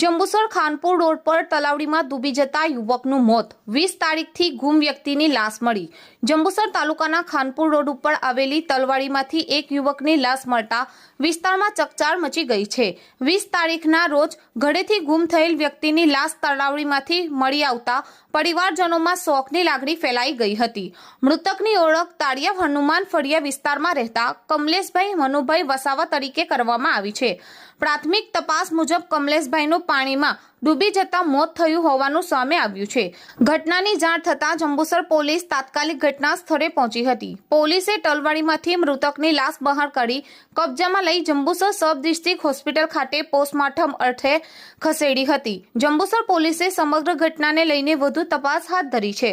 Jambusar Khanpur road પર તલાવડીમાં ડૂબી જતા યુવકનું મોત। 20 તારીખથી ગુમ વ્યક્તિની લાશ મળી। જંબુસર તાલુકાના ખાનપુર રોડ ઉપર આવેલી તલવાડીમાંથી એક યુવકની લાશ મળતા વિસ્તારમાં ચકચાર મચી ગઈ છે। 20 તારીખના રોજ ઘરેથી ગુમ થયેલ વ્યક્તિની લાશ તલાવડીમાંથી મળી આવતા પરિવારજનોમાં શોકની લાગણી ફેલાઈ ગઈ હતી। મૃતકની ઓળખ તાળિયા હનુમાન ફળિયા વિસ્તારમાં રહેતા કમલેશભાઈ મનુભાઈ વસાવા તરીકે કરવામાં આવી છે। પ્રાથમિક તપાસ મુજબ કમલેશભાઈનું પાણીમાં ડૂબી જતા મોત થયું હોવાનું સામે આવ્યું છે। ઘટનાની જાણ થતાં જંબુસર પોલીસ તાત્કાલિક ઘટના સ્થળે પહોંચી હતી। પોલીસે તલવાડીમાંથી મૃતકની લાશ બહાર કાઢી કબજામાં લઈ જંબુસર સબ ડિસ્ટ્રિક્ટ હોસ્પિટલ ખાતે પોસ્ટમોર્ટમ અર્થે ખસેડી હતી। જંબુસર પોલીસે સમગ્ર ઘટનાને લઈને વધુ તપાસ હાથ ધરી છે।